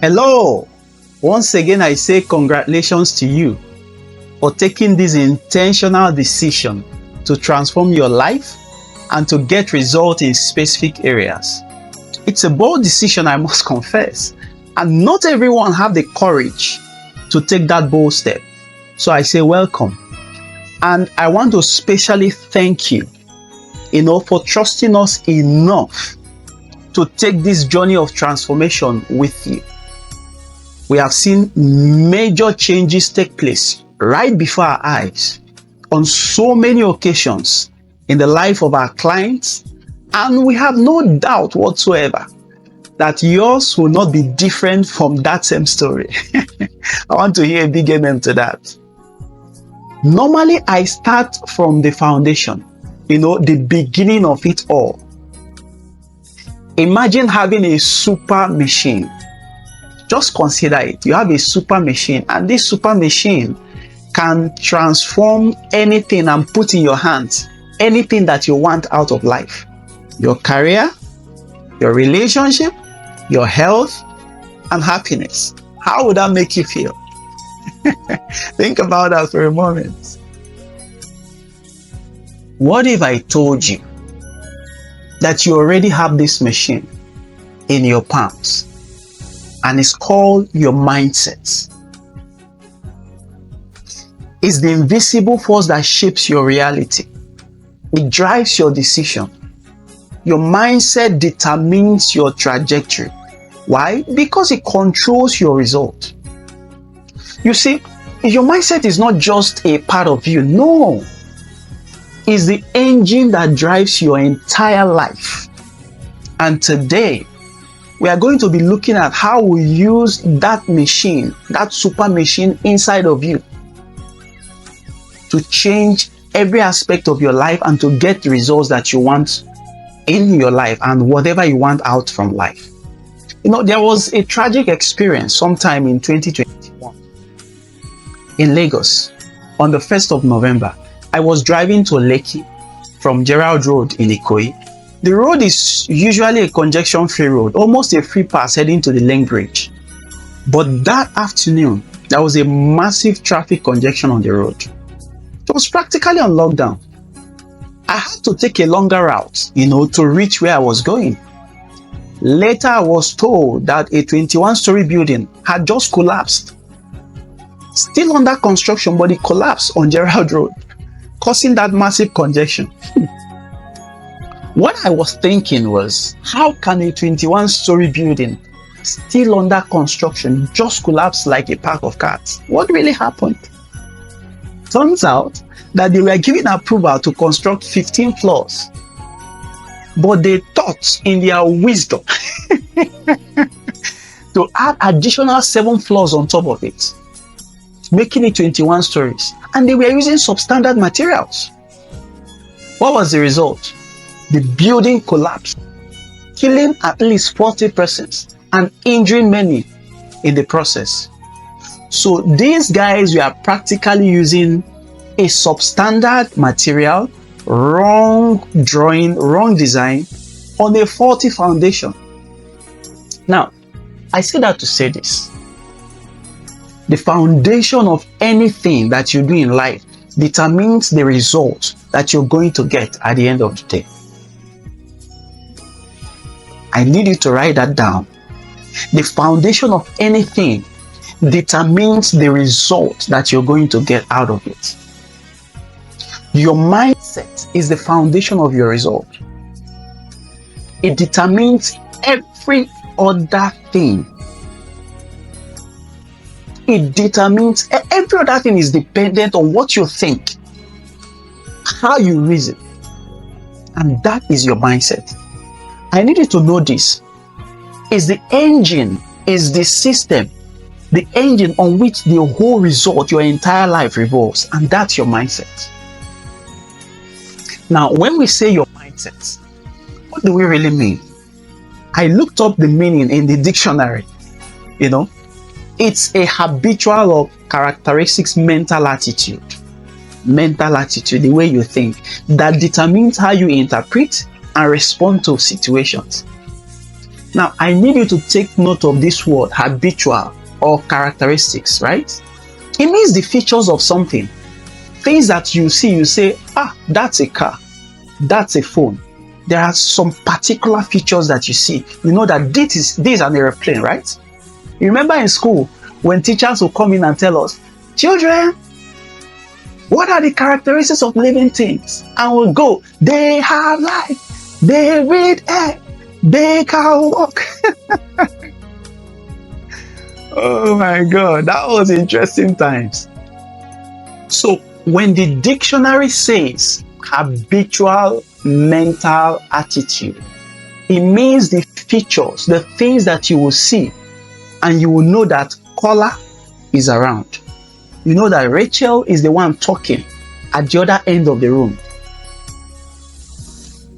Hello! Once again, I say congratulations to you for taking this intentional decision to transform your life and to get results in specific areas. It's a bold decision, I must confess, and not everyone have the courage to take that bold step. So I say welcome. And I want to specially thank you, for trusting us enough to take this journey of transformation with you. We have seen major changes take place right before our eyes on so many occasions in the life of our clients, and we have no doubt whatsoever that yours will not be different from that same story. I want to hear a big amen to that. Normally, I start from the foundation, the beginning of it all. Imagine having a super machine. Just consider it. You have a super machine, and this super machine can transform anything and put in your hands anything that you want out of life. Your career, your relationship, your health, and happiness. How would that make you feel? Think about that for a moment. What if I told you that you already have this machine in your palms? And it's called your mindset. It's the invisible force that shapes your reality. It drives your decision. Your mindset determines your trajectory. Why? Because it controls your result. You see, your mindset is not just a part of you. No. It's the engine that drives your entire life. And today, we are going to be looking at how we use that machine, that super machine inside of you, to change every aspect of your life and to get the results that you want in your life and whatever you want out from life. There was a tragic experience sometime in 2021 in Lagos on the 1st of November. I was driving to Lekki from Gerald Road in Ikoyi. The road is usually a congestion-free road, almost a free pass heading to the Link Bridge. But that afternoon, there was a massive traffic congestion on the road. It was practically on lockdown. I had to take a longer route, to reach where I was going. Later, I was told that a 21-story building had just collapsed. Still under construction, but it collapsed on Gerald Road, causing that massive congestion. What I was thinking was, how can a 21-story building still under construction just collapse like a pack of cards? What really happened? Turns out that they were given approval to construct 15 floors, but they thought in their wisdom to add additional 7 floors on top of it, making it 21 stories, and they were using substandard materials. What was the result? The building collapsed, killing at least 40 persons and injuring many in the process. So these guys were practically using a substandard material, wrong drawing, wrong design on a faulty foundation. Now, I say that to say this. The foundation of anything that you do in life determines the result that you're going to get at the end of the day. I need you to write that down. The foundation of anything determines the result that you're going to get out of it. Your mindset is the foundation of your result. It determines every other thing. It determines every other thing is dependent on what you think, how you reason, and that is your mindset. I need you to know this. Is the engine, is the system, the engine on which the whole result, your entire life revolves, and that's your mindset. Now, when we say your mindset, what do we really mean? I looked up the meaning in the dictionary. It's a habitual or characteristics mental attitude, the way you think, that determines how you interpret and respond to situations. Now, I need you to take note of this word, habitual or characteristics, right? It means the features of something. Things that you see, you say, that's a car, that's a phone. There are some particular features that you see. You know that this is an airplane, right? You remember in school when teachers will come in and tell us, children, what are the characteristics of living things? And we'll go, they have life, they breathe air, they can walk. Oh my God, that was interesting times. So when the dictionary says habitual mental attitude, it means the features, the things that you will see, and you will know that Kola is around. You know that Rachel is the one talking at the other end of the room.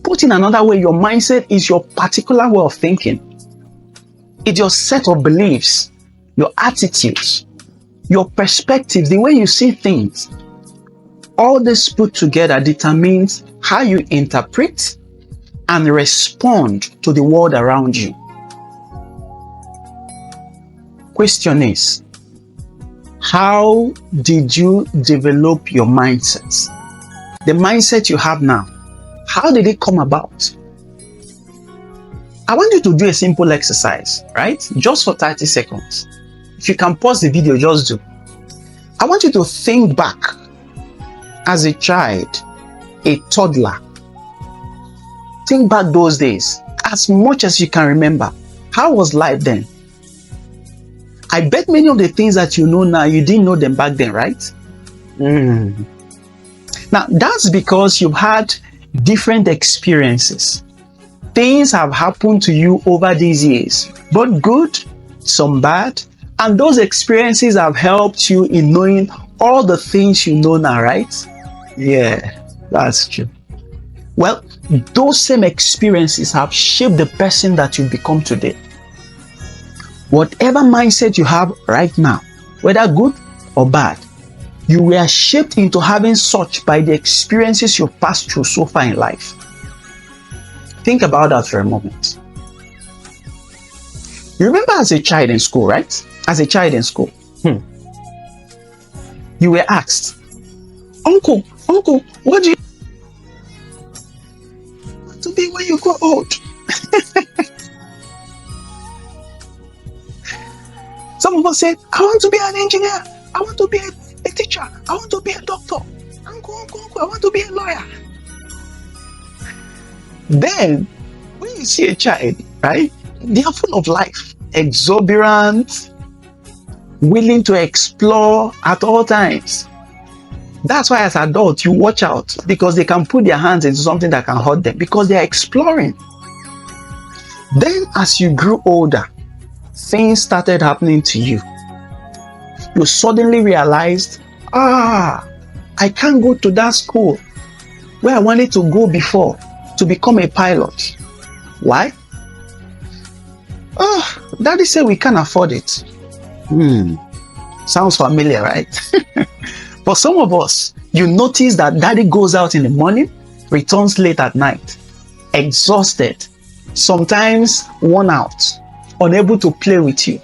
Put in another way, your mindset is your particular way of thinking. It's your set of beliefs, your attitudes, your perspectives, the way you see things. All this put together determines how you interpret and respond to the world around you. Question is, how did you develop your mindset? The mindset you have now, how did it come about? I want you to do a simple exercise, right? Just for 30 seconds. If you can pause the video, just do. I want you to think back as a child, a toddler. Think back those days, as much as you can remember. How was life then? I bet many of the things that you know now, you didn't know them back then, right? Now, that's because you've had different experiences. Things have happened to you over these years, both good, some bad, and those experiences have helped you in knowing all the things you know now, right? Yeah, that's true. Well, those same experiences have shaped the person that you've become today. Whatever mindset you have right now, whether good or bad, you were shaped into having such by the experiences you've passed through so far in life. Think about that for a moment. You remember as a child in school, right? As a child in school, you were asked, Uncle, what do you want to be when you grow old? Some of us said, I want to be an engineer. I want to be a teacher. I want to be a doctor. Uncle, I want to be a lawyer. Then, when you see a child, right, they are full of life, exuberant, willing to explore at all times. That's why as adults, you watch out, because they can put their hands into something that can hurt them, because they are exploring. Then as you grew older, things started happening to you. You suddenly realized, I can't go to that school where I wanted to go before to become a pilot. Why? Daddy said we can't afford it. Sounds familiar, right? For some of us, you notice that daddy goes out in the morning, returns late at night, exhausted, sometimes worn out, unable to play with you.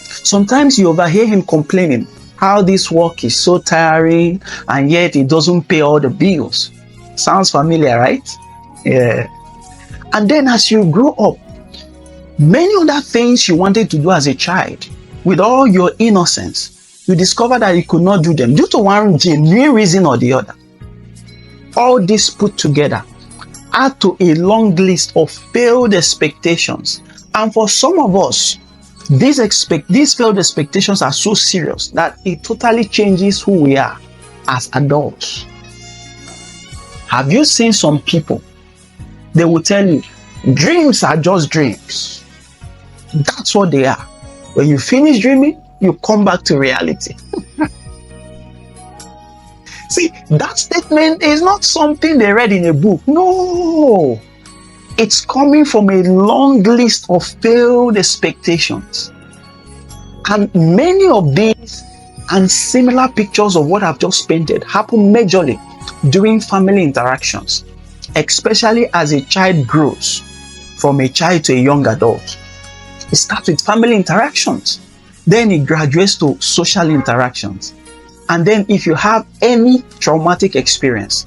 Sometimes you overhear him complaining how this work is so tiring and yet it doesn't pay all the bills. Sounds familiar, right? Yeah. And then as you grow up, many other things you wanted to do as a child, with all your innocence, you discover that you could not do them due to one genuine reason or the other. All this put together add to a long list of failed expectations. And for some of us, these failed expectations are so serious that it totally changes who we are as adults. Have you seen some people? They will tell you, dreams are just dreams. That's what they are. When you finish dreaming, you come back to reality. See, that statement is not something they read in a book. No. It's coming from a long list of failed expectations. And many of these and similar pictures of what I've just painted happen majorly during family interactions, especially as a child grows. from a child to a young adult. It starts with family interactions. Then it graduates to social interactions. And then if you have any traumatic experience,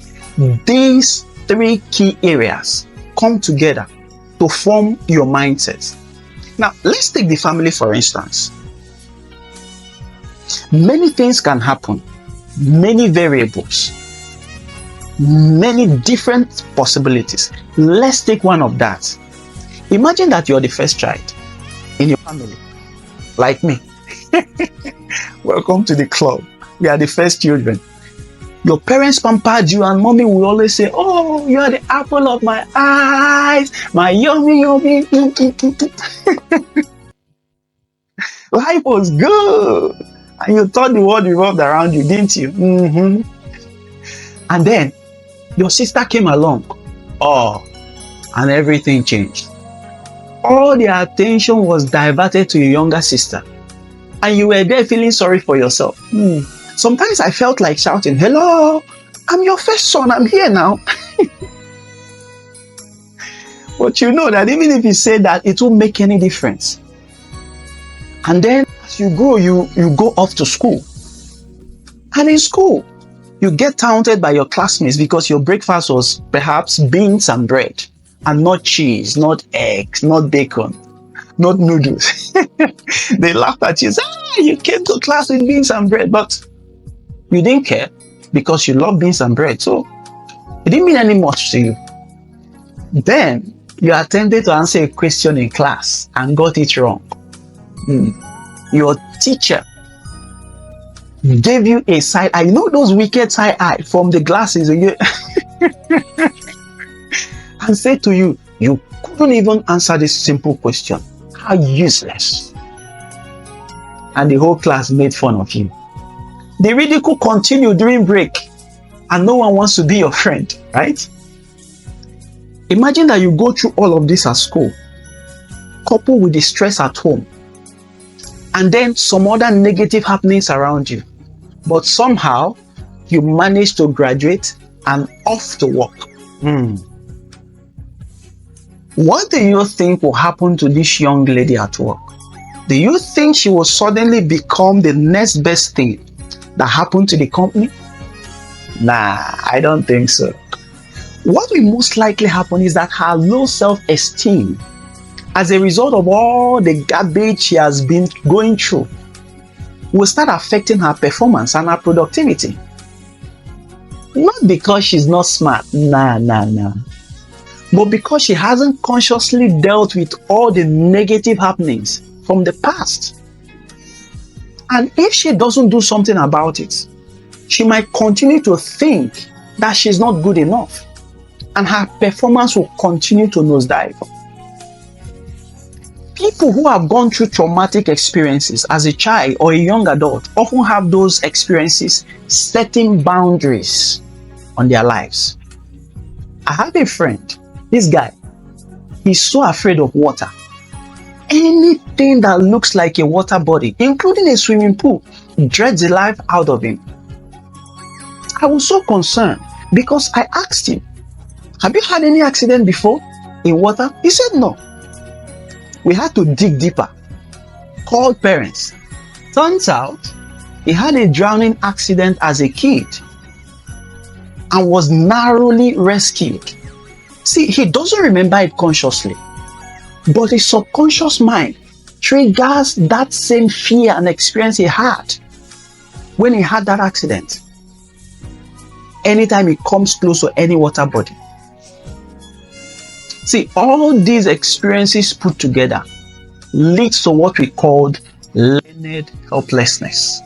these three key areas come together to form your mindset. Now, let's take the family for instance. Many things can happen, many variables, many different possibilities. Let's take one of that. Imagine that you're the first child in your family, like me. Welcome to the club. We are the first children. Your parents pampered you, and mommy will always say, "Oh, you are the apple of my eyes, my yummy, yummy." Life was good, and you thought the world revolved around you, didn't you? And then your sister came along. Oh, and everything changed. All the attention was diverted to your younger sister, and you were there feeling sorry for yourself. Sometimes I felt like shouting, "Hello, I'm your first son, I'm here now." But you know that even if you say that, it won't make any difference. And then as you grow, you go off to school. And in school, you get taunted by your classmates because your breakfast was perhaps beans and bread, and not cheese, not eggs, not bacon, not noodles. They laughed at you, you came to class with beans and bread, but you didn't care because you love beans and bread, so it didn't mean any much to you. Then you attempted to answer a question in class and got it wrong. Your teacher gave you a side eye. You know those wicked side eye from the glasses, and said to you, "You couldn't even answer this simple question. How useless." And the whole class made fun of you. The ridicule continued during break, and no one wants to be your friend, right? Imagine that you go through all of this at school, coupled with the stress at home, and then some other negative happenings around you. But somehow, you manage to graduate and off to work. What do you think will happen to this young lady at work? Do you think she will suddenly become the next best thing that happened to the company? Nah, I don't think so. What will most likely happen is that her low self-esteem, as a result of all the garbage she has been going through, will start affecting her performance and her productivity. Not because she's not smart, nah. But because she hasn't consciously dealt with all the negative happenings from the past. And if she doesn't do something about it, she might continue to think that she's not good enough, and her performance will continue to nosedive. People who have gone through traumatic experiences as a child or a young adult often have those experiences setting boundaries on their lives. I have a friend, this guy, he's so afraid of water. Anything that looks like a water body, including a swimming pool, dreads the life out of him. I was so concerned because I asked him, "Have you had any accident before in water?" He said no. We had to dig deeper, called parents. Turns out he had a drowning accident as a kid and was narrowly rescued. See, he doesn't remember it consciously, but his subconscious mind triggers that same fear and experience he had when he had that accident. Anytime he comes close to any water body. See, all these experiences put together leads to what we call learned helplessness.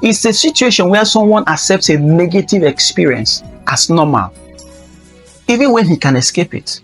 It's a situation where someone accepts a negative experience as normal, even when he can escape it.